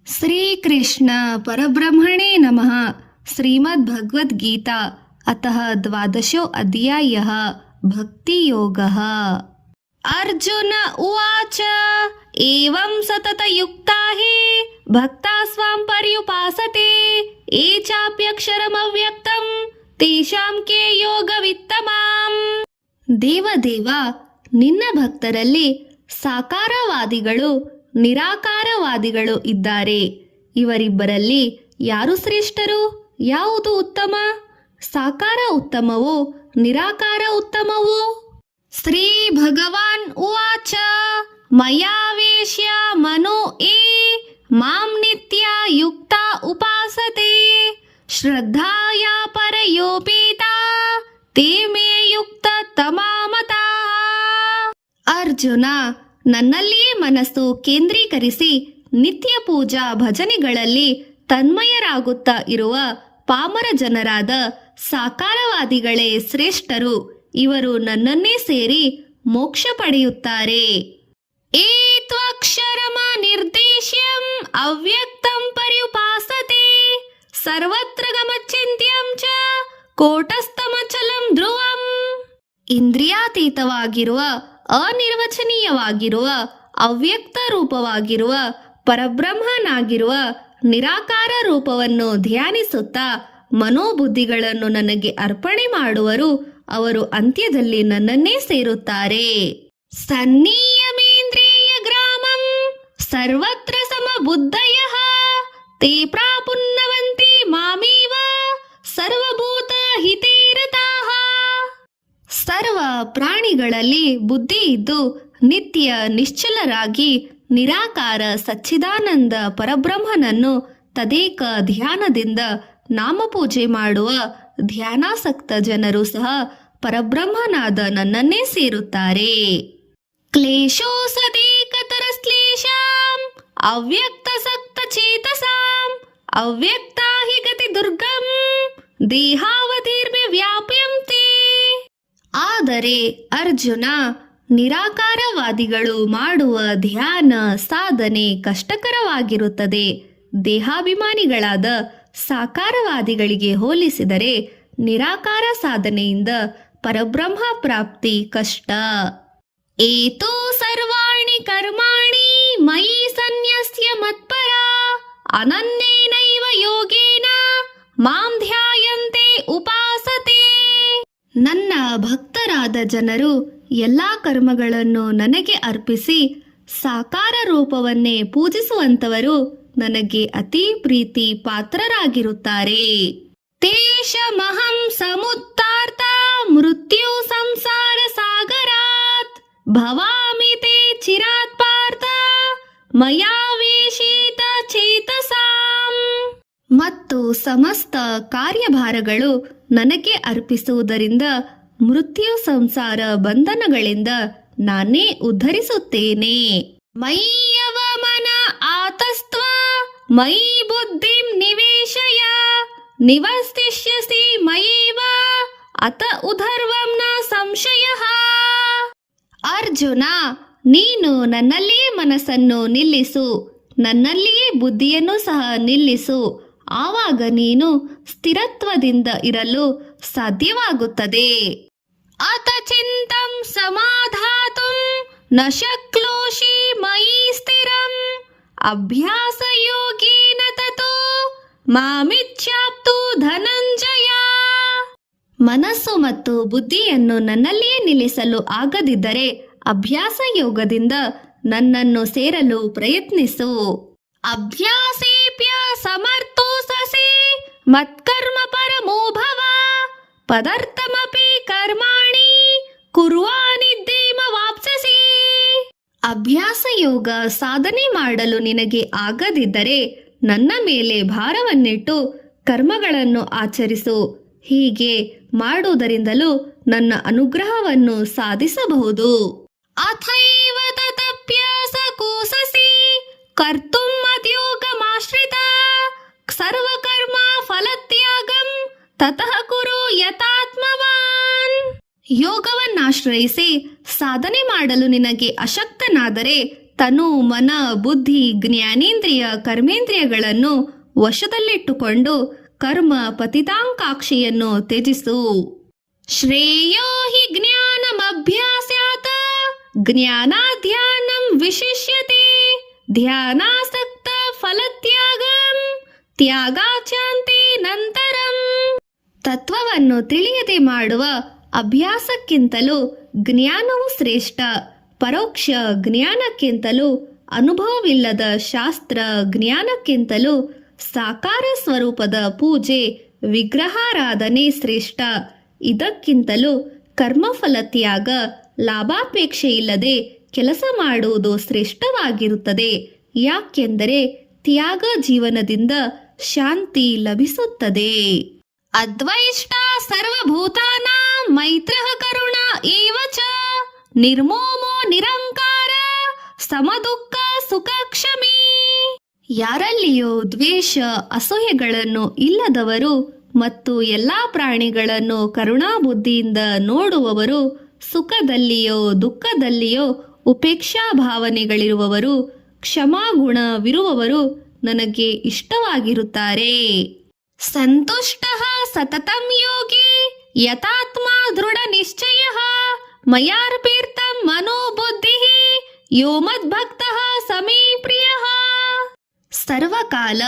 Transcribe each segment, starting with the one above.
श्रीकृष्ण परब्रह्मणे नमः। श्रीमद्भगवद्गीता अतः 12 अध्यायः भक्तियोगः। अर्जुन उवाच एवं सततयुक्ता हि भक्ता स्वां पर्युपासते ये चाप्यक्षरमव्यक्तं तेषां के योगवित्तमाम्। ದೇವದೇವ, ನಿನ್ನ ಭಕ್ತರಲ್ಲಿ ಸಾಕಾರವಾದಿಗಳು ನಿರಾಕಾರವಾದಿಗಳು ಇದ್ದಾರೆ. ಇವರಿಬ್ಬರಲ್ಲಿ ಯಾರು ಶ್ರೇಷ್ಠರು? ಯಾವುದು ಉತ್ತಮ? ಸಾಕಾರ ಉತ್ತಮವೋ ನಿರಾಕಾರ ಉತ್ತಮವೋ? ಶ್ರೀ ಭಗವಾನ್ ಉವಾಚ ಮಯಾವೇಶ್ಯ ಮನೋ ಯೇ ಮಾಂ ನಿತ್ಯ ಯುಕ್ತ ಉಪಾಸತೆ ಶ್ರದ್ಧಾಯ ಪರಯೋಪೇತಾ ತೇ ಮೇ ಯುಕ್ತ ತಮಾಮತಾ. ಅರ್ಜುನ, ನನ್ನಲ್ಲಿಯೇ ಮನಸ್ಸು ಕೇಂದ್ರೀಕರಿಸಿ ನಿತ್ಯ ಪೂಜಾ ಭಜನೆಗಳಲ್ಲಿ ತನ್ಮಯರಾಗುತ್ತಾ ಇರುವ ಪಾಮರ ಜನರಾದ ಸಾಕಾರವಾದಿಗಳೇ ಶ್ರೇಷ್ಠರು. ಇವರು ನನ್ನನ್ನೇ ಸೇರಿ ಮೋಕ್ಷ ಪಡೆಯುತ್ತಾರೆ. ಏತ್ವಕ್ಷರಮ ನಿರ್ದೇಶ್ಯಂ ಅವ್ಯಕ್ತಂ ಪರ್ಯುಪಾಸತೆ ಸರ್ವತ್ರ ಗಮಚ್ಚಿಂತ್ಯಂ ಚ ಕೋಟಸ್ಥಮಚಲಂ ಧ್ರುವಂ. ಇಂದ್ರಿಯಾತೀತವಾಗಿರುವ ಅನಿರ್ವಚನೀಯವಾಗಿರುವ ಅವ್ಯಕ್ತ ರೂಪವಾಗಿರುವ ಪರಬ್ರಹ್ಮನಾಗಿರುವ ನಿರಾಕಾರ ರೂಪವನ್ನು ಧ್ಯಾನಿಸುತ್ತಾ ಮನೋಬುದ್ಧಿಗಳನ್ನು ನನಗೆ ಅರ್ಪಣೆ ಮಾಡುವರು. ಅವರು ಅಂತ್ಯದಲ್ಲಿ ನನ್ನನ್ನೇ ಸೇರುತ್ತಾರೆ. ಸನ್ನಿಯಮೇಂದ್ರಿಯ ಗ್ರಾಮಂ ಸರ್ವತ್ರ ಸಮಬುದ್ಧಯಃ ತೇ ಪ್ರಾಪುನ್ನವಂತಿ ಮಾಮೇವ ಸರ್ವಭೂತ ಹಿತೇರತಾಃ. ಸರ್ವ ಪ್ರಾಣಿಗಳಲ್ಲಿ ಬುದ್ಧಿ ಇದ್ದು ನಿತ್ಯ ನಿಶ್ಚಲರಾಗಿ ನಿರಾಕಾರ ಸಚ್ಚಿದಾನಂದ ಪರಬ್ರಹ್ಮನನ್ನು ತದೇಕ ಧ್ಯಾನದಿಂದ ನಾಮಪೂಜೆ ಮಾಡುವ ಧ್ಯಾನಾಸಕ್ತ ಜನರು ಸಹ ಪರಬ್ರಹ್ಮನಾದ ನನ್ನನ್ನೇ ಸೇರುತ್ತಾರೆ. ಕ್ಲೇಶೋ ಸದೇಕತರಶ್ಲೇಷಾಂ ಅವ್ಯಕ್ತ ಸಕ್ತ ಚೇತಸಾಂ ಅವ್ಯಕ್ತಾ ಹಿ ಗತಿ ದುರ್ಗಂ ದೇಹಾವಧಿರ್ಮೆ ವ್ಯಾಪ್ಯಂತೆ. ಆದರೆ ಅರ್ಜುನ, ನಿರಾಕಾರವಾದಿಗಳು ಮಾಡುವ ಧ್ಯಾನ ಸಾಧನೆ ಕಷ್ಟಕರವಾಗಿರುತ್ತದೆ. ದೇಹಾಭಿಮಾನಿಗಳಾದ ಸಾಕಾರವಾದಿಗಳಿಗೆ ಹೋಲಿಸಿದರೆ ನಿರಾಕಾರ ಸಾಧನೆಯಿಂದ ಪರಬ್ರಹ್ಮ ಪ್ರಾಪ್ತಿ ಕಷ್ಟ. ಏತೋ ಸರ್ವಾಣಿ ಕರ್ಮಾಣಿ ಮಯಿ ಸನ್ಯಸ್ಯ ಮತ್ಪರ ಅನನ್ಯೇನೈವ ಯೋಗೇನ ಮಾಂ ಧ್ಯಾಯಂತೆ ಉಪಾಸತೆ. ನನ್ನ ಭಕ್ತರಾದ ಜನರು ಎಲ್ಲಾ ಕರ್ಮಗಳನ್ನು ನನಗೆ ಅರ್ಪಿಸಿ ಸಾಕಾರ ರೂಪವನ್ನೇ ಪೂಜಿಸುವಂತವರು ನನಗೆ ಅತಿ ಪ್ರೀತಿ ಪಾತ್ರರಾಗಿರುತ್ತಾರೆ. ತೇಷಮಹಂ ಸಮುತ್ತಾರ್ಥ ಮೃತ್ಯು ಸಂಸಾರ ಸಾಗರಾತ್ ಭವಾಮಿ ತೇ ಚಿರಾತ್ ಪಾರ್ಥ ಮಯಾವೇಶಿತ ಚೇತಸಾಂ. ಮತ್ತು ಸಮಸ್ತ ಕಾರ್ಯಭಾರಗಳು ನನಗೆ ಅರ್ಪಿಸುವುದರಿಂದ ಮೃತ್ಯು ಸಂಸಾರ ಬಂಧನಗಳಿಂದ ನಾನೇ ಉದ್ಧರಿಸುತ್ತೇನೆ. ಮಯ್ಯವ ಮನ ಆತಸ್ತ್ವ ಮಯಿ ಬುದ್ಧಿಂ ನಿವೇಶಯ ನಿವಸ್ತಿಷ್ಯಸಿ ಮಯೇವ ಅತ ಉಧರ್ವಂ ನ ಸಂಶಯಃ. ಅರ್ಜುನ, ನೀನು ನನ್ನಲ್ಲಿಯೇ ಮನಸ್ಸನ್ನು ನಿಲ್ಲಿಸು, ನನ್ನಲ್ಲಿಯೇ ಬುದ್ಧಿಯನ್ನು ಸಹ ನಿಲ್ಲಿಸು. ಆವಾಗ ನೀನು ಸ್ಥಿರತ್ವದಿಂದ ಇರಲು ಸಾಧ್ಯವಾಗುತ್ತದೆ. ಅತ ಚಿಂತಂ ಸಮಾಧಾತುಂ ನ ಶಕ್ನೋಷಿ ಮಯಿ ಸ್ಥಿರಂ ಅಭ್ಯಾಸ ಯೋಗೇನ ತತೋ ಮಾಮಿಚ್ಛಾಪ್ತು ಧನಂಜಯ. ಮನಸ್ಸು ಮತ್ತು ಬುದ್ಧಿಯನ್ನು ನನ್ನಲ್ಲಿಯೇ ನಿಲ್ಲಿಸಲು ಆಗದಿದ್ದರೆ ಅಭ್ಯಾಸ ಯೋಗದಿಂದ ನನ್ನನ್ನು ಸೇರಲು ಪ್ರಯತ್ನಿಸು. ಅಭ್ಯಾಸೇಪ್ಯ ಸಮರ್ಥೋಸಸಿ ಮತ್ಕರ್ಮ ಪರಮೋ ಭವ ಪದಾರ್ಥಮಪಿ ಕರ್ಮಾಣಿ ಕುರ್ವಾನಿದ್ದೇಮ ವಾಪ್ಸಸಿ. ಅಭ್ಯಾಸ ಯೋಗ ಸಾಧನೆ ಮಾಡಲು ನಿನಗೆ ಆಗದಿದ್ದರೆ ನನ್ನ ಮೇಲೆ ಭಾರವನ್ನಿಟ್ಟು ಕರ್ಮಗಳನ್ನು ಆಚರಿಸು. ಹೀಗೆ ಮಾಡುವುದರಿಂದಲೂ ನನ್ನ ಅನುಗ್ರಹವನ್ನು ಸಾಧಿಸಬಹುದು. ಅಥೈವ ತದಭ್ಯಾಸ ಕೋಸಸಿ ಕರ್ತುಂ ಮದ್ಯೋಗಮಾಶ್ರಿತ ಸರ್ವಕರ್ಮ ಫಲತ್ಯಾಗಂ ತತಃ ಕುರು ಯಥಾತ್ಮವಾನ್. ಯೋಗವನ್ನಾಶ್ರಯಿಸಿ ಸಾಧನೆ ಮಾಡಲು ನಿನಗೆ ಅಶಕ್ತನಾದರೆ ತನು ಮನ ಬುದ್ಧಿ ಜ್ಞಾನೇಂದ್ರಿಯ ಕರ್ಮೇಂದ್ರಿಯಗಳನ್ನು ವಶದಲ್ಲಿಟ್ಟುಕೊಂಡು ಕರ್ಮ ಪತಿತಾಂಕಾಕ್ಷಿಯನ್ನು ತ್ಯಜಿಸು. ಶ್ರೇಯೋ ಹಿ ಜ್ಞಾನಮಭ್ಯಾಸ್ಯಾತ್ ಜ್ಞಾನಾಧ್ಯಾನಂ ವಿಶಿಷ್ಯತೆ ಧ್ಯಾನಾಸಕ್ತ ಫಲತ್ಯಾಗಂ ತ್ಯಾಗಾಚಾಂತಿ ನಂತರಂ. ತತ್ವವನ್ನು ತಿಳಿಯದೆ ಮಾಡುವ ಅಭ್ಯಾಸಕ್ಕಿಂತಲೂ ಜ್ಞಾನವು ಶ್ರೇಷ್ಠ. ಪರೋಕ್ಷ ಜ್ಞಾನಕ್ಕಿಂತಲೂ ಅನುಭವವಿಲ್ಲದ ಶಾಸ್ತ್ರ ಜ್ಞಾನಕ್ಕಿಂತಲೂ ಸಾಕಾರ ಸ್ವರೂಪದ ಪೂಜೆ ವಿಗ್ರಹಾರಾಧನೆ ಶ್ರೇಷ್ಠ. ಇದಕ್ಕಿಂತಲೂ ಕರ್ಮಫಲ ತ್ಯಾಗ ಲಾಭಾಪೇಕ್ಷೆ ಇಲ್ಲದೆ ಕೆಲಸ ಮಾಡುವುದು ಶ್ರೇಷ್ಠವಾಗಿರುತ್ತದೆ. ಯಾಕೆಂದರೆ ತ್ಯಾಗ ಜೀವನದಿಂದ ಶಾಂತಿ ಲಭಿಸುತ್ತದೆ. ಅದ್ವೈಷ್ಟ ಸರ್ವಭೂತಾನಾಂ ಮೈತ್ರಃ ಕರುಣ ಏವ ಚ ನಿರ್ಮೋಮೋ ನಿರಂಕಾರ ಸಮದುಃಖ ಸುಖ ಕ್ಷಮಿ. ಯಾರಲ್ಲಿಯೋ ದ್ವೇಷ ಅಸೂಯೆಗಳನ್ನು ಇಲ್ಲದವರು ಮತ್ತು ಎಲ್ಲಾ ಪ್ರಾಣಿಗಳನ್ನು ಕರುಣಾಬುದ್ಧಿಯಿಂದ ನೋಡುವವರು, ಸುಖದಲ್ಲಿಯೋ ದುಃಖದಲ್ಲಿಯೋ ಉಪೇಕ್ಷಾ ಭಾವನೆಗಳಿರುವವರು, ಕ್ಷಮಾಗುಣವಿರುವವರು ನನಗೆ ಇಷ್ಟವಾಗಿರುತ್ತಾರೆ. ಸಂತುಷ್ಟಃ ಸತತಂ ಯೋಗಿ ಯತಾತ್ಮ ದೃಢ ನಿಶ್ಚಯಃ ಮಯಾರ್ಪಿತಂ ಮನೋಬುದ್ಧಿಃ ಯೋ ಮದ್ಭಕ್ತಃ ಸಮೇ ಪ್ರಿಯಃ. ಸರ್ವಕಾಲ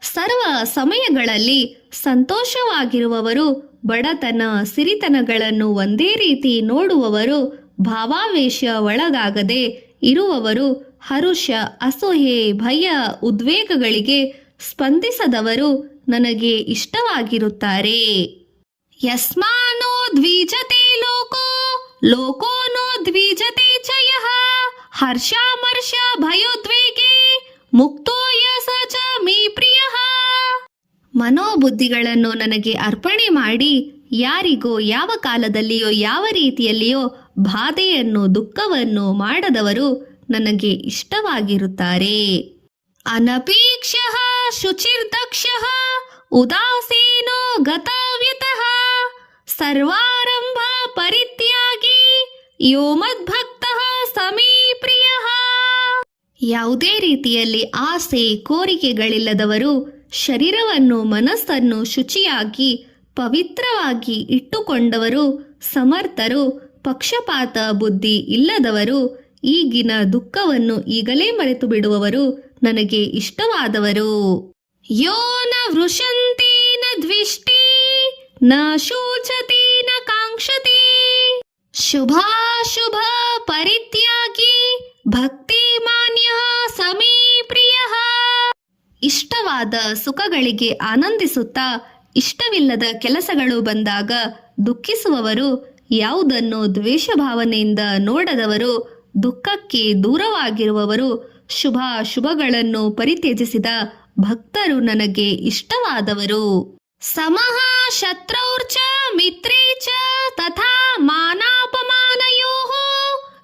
ಸರ್ವ ಸಮಯಗಳಲ್ಲಿ ಸಂತೋಷವಾಗಿರುವವರು, ಬಡತನ ಸಿರಿತನಗಳನ್ನು ಒಂದೇ ರೀತಿ ನೋಡುವವರು, ಭಾವಾವೇಶ ಒಳಗಾಗದೆ ಇರುವವರು, ಹರುಷ ಅಸೂಯೆ ಭಯ ಉದ್ವೇಗಗಳಿಗೆ ಸ್ಪಂದಿಸದವರು ನನಗೆ ಇಷ್ಟವಾಗಿರುತ್ತಾರೆ. ಯಸ್ಮಾನೋ ದ್ವಿಜತೆ ಲೋಕೋ ಲೋಕೋ ನೋ ದ್ವಿಜತೆ ಚ ಯಃ ಹರ್ಷಾಮರ್ಷ ಭಯೋದ್ವೇಗೇ ಮುಕ್ತೋ ಯಸ ಚ ಮೇ ಪ್ರಿಯಃ. ಮನೋಬುದ್ಧಿಗಳನ್ನು ನನಗೆ ಅರ್ಪಣೆ ಮಾಡಿ ಯಾರಿಗೋ ಯಾವ ಕಾಲದಲ್ಲಿಯೋ ಯಾವ ರೀತಿಯಲ್ಲಿಯೋ ಬಾಧೆಯನ್ನು ದುಃಖವನ್ನು ಮಾಡದವರು ನನಗೆ ಇಷ್ಟವಾಗಿರುತ್ತಾರೆ. ಅನಪೇಕ್ಷಃ ಶುಚಿರ್ದಕ್ಷಃ ಉದಾಸೀನೋ ಗತವ್ಯತಃ ಸರ್ವಾರಂಭ ಪರಿತ್ಯಾಗಿ ಯೋ ಮದ್ಭಕ್ತಃ ಸಮೇ ಪ್ರಿಯಃ. ಯಾವುದೇ ರೀತಿಯಲ್ಲಿ ಆಸೆ ಕೋರಿಕೆಗಳಿಲ್ಲದವರು, ಶರೀರವನ್ನು ಮನಸ್ಸನ್ನು ಶುಚಿಯಾಗಿ ಪವಿತ್ರವಾಗಿ ಇಟ್ಟುಕೊಂಡವರು, ಸಮರ್ಥರು, ಪಕ್ಷಪಾತ ಬುದ್ಧಿ ಇಲ್ಲದವರು, ಈಗಿನ ದುಃಖವನ್ನು ಈಗಲೇ ಮರೆತು ಬಿಡುವವರು ನನಗೆ ಇಷ್ಟವಾದವರು. ಯೋ ನ ವೃಷಂತಿ ನ ದ್ವಿಷ್ಟಿ ನ ಶೋಚತಿ ನ ಕಾಂಕ್ಷತಿ ಶುಭಾಶುಭ ಪರಿತ್ಯಾಗಿ ಭಕ್ತಿ ಮಾನ್ಯ ಸಮೇ ಪ್ರಿಯಃ. ಇಷ್ಟವಾದ ಸುಖಗಳಿಗೆ ಆನಂದಿಸುತ್ತಾ ಇಷ್ಟವಿಲ್ಲದ ಕೆಲಸಗಳು ಬಂದಾಗ ದುಃಖಿಸುವವರು, ಯಾವುದನ್ನು ದ್ವೇಷ ಭಾವನೆಯಿಂದ ನೋಡದವರು, ದುಃಖಕ್ಕೆ ದೂರವಾಗಿರುವವರು, ಶುಭಗಳನ್ನು ಪರಿತ್ಯಜಿಸಿದ ಭಕ್ತರು ನನಗೆ ಇಷ್ಟವಾದವರು. ಸಮಃ ಶತ್ರೌರ್ಚ ಮಿತ್ರೇ ಚ ತಥಾ ಮಾನಾಪಮಾನಯೋಃ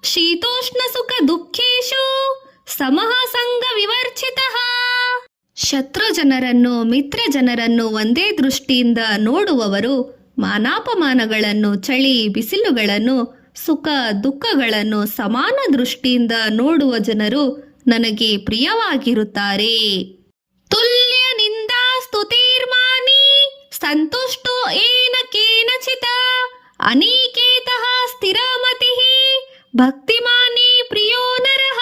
ಶೀತೋಷ್ಣ ಸುಖ ದುಃಖೇಷು ಸಮಃ ಸಂಗ ವಿವರ್ಚಿತಃ. ಶತ್ರು ಜನರನ್ನು ಮಿತ್ರ ಜನರನ್ನು ಒಂದೇ ದೃಷ್ಟಿಯಿಂದ ನೋಡುವವರು, ಮಾನಾಪಮಾನಗಳನ್ನು ಚಳಿ ಬಿಸಿಲುಗಳನ್ನು ಸುಖ ದುಃಖಗಳನ್ನು ಸಮಾನ ದೃಷ್ಟಿಯಿಂದ ನೋಡುವ ಜನರು ನನಗೆ ಪ್ರಿಯವಾಗಿರುತ್ತಾರೆ. ತುಲ್ಯ ನಿಂದಾ ಸ್ತುತಿರ್ಮಾನಿ ಸಂತುಷ್ಟೋ ಏನ ಕೇನಚಿತ ಅನಿಕೇತಃ ಸ್ಥಿರಮತಿಃ ಭಕ್ತಿಮಾನಿ ಪ್ರಿಯೋ ನರಃ.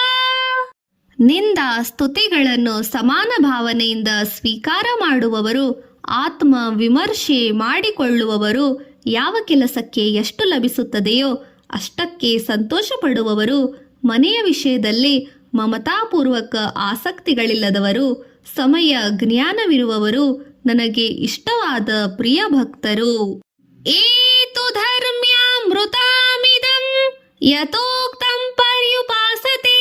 ನಿಂದ ಸ್ತುತಿಗಳನ್ನು ಸಮಾನ ಭಾವನೆಯಿಂದ ಸ್ವೀಕಾರ ಮಾಡುವವರು, ಆತ್ಮ ವಿಮರ್ಶೆ ಮಾಡಿಕೊಳ್ಳುವವರು, ಯಾವ ಕೆಲಸಕ್ಕೆ ಎಷ್ಟು ಲಭಿಸುತ್ತದೆಯೋ ಅಷ್ಟಕ್ಕೆ ಸಂತೋಷ ಪಡುವವರು, ಮನೆಯ ವಿಷಯದಲ್ಲಿ ಮಮತಾಪೂರ್ವಕ ಆಸಕ್ತಿಗಳಿಲ್ಲದವರು, ಸಮಯ ಜ್ಞಾನವಿರುವವರು ನನಗೆ ಇಷ್ಟವಾದ ಪ್ರಿಯ ಭಕ್ತರು. ಏತು ಧರ್ಮ್ಯಾಮೃತಾಮಿದಂ ಯಥೋಕ್ತಂ ಪರ್ಯುಪಾಸತೆ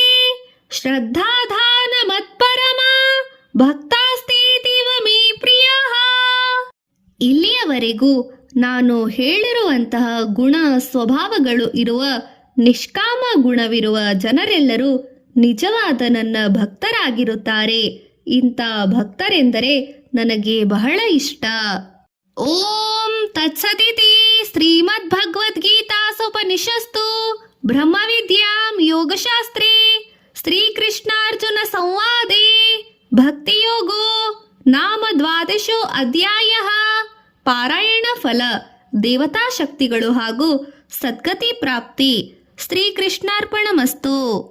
ಶ್ರದ್ಧಾಧಾನ ಮತ್ಪರಮ ಭಕ್ತಾಸ್ತೀತಿವ ಮೇ ಪ್ರಿಯಃ. ಇಲ್ಲಿಯವರೆಗೂ ನಾನು ಹೇಳಿರುವಂತಹ ಗುಣ ಸ್ವಭಾವಗಳು ಇರುವ ನಿಷ್ಕಾಮ ಗುಣವಿರುವ ಜನರೆಲ್ಲರೂ ನಿಜವಾದ ನನ್ನ ಭಕ್ತರಾಗಿರುತ್ತಾರೆ. ಇಂಥ ಭಕ್ತರೆಂದರೆ ನನಗೆ ಬಹಳ ಇಷ್ಟ. ಓಂ ತತ್ಸದಿತಿ ಶ್ರೀಮದ್ಭಗವದ್ಗೀತಾಸು ಉಪನಿಷತ್ತು ಬ್ರಹ್ಮವಿದ್ಯಾಂ ಯೋಗಶಾಸ್ತ್ರೇ ಶ್ರೀಕೃಷ್ಣಾರ್ಜುನ ಸಂವಾದೇ ಭಕ್ತಿಯೋಗೋ ನಾಮ ದ್ವಾದಶೋ ಅಧ್ಯಾಯ. ಪಾರಾಯಣ ಫಲ, ದೇವತಾ ಶಕ್ತಿಗಳು ಹಾಗೂ ಸದ್ಗತಿ ಪ್ರಾಪ್ತಿ. ಶ್ರೀಕೃಷ್ಣಾರ್ಪಣಮಸ್ತು.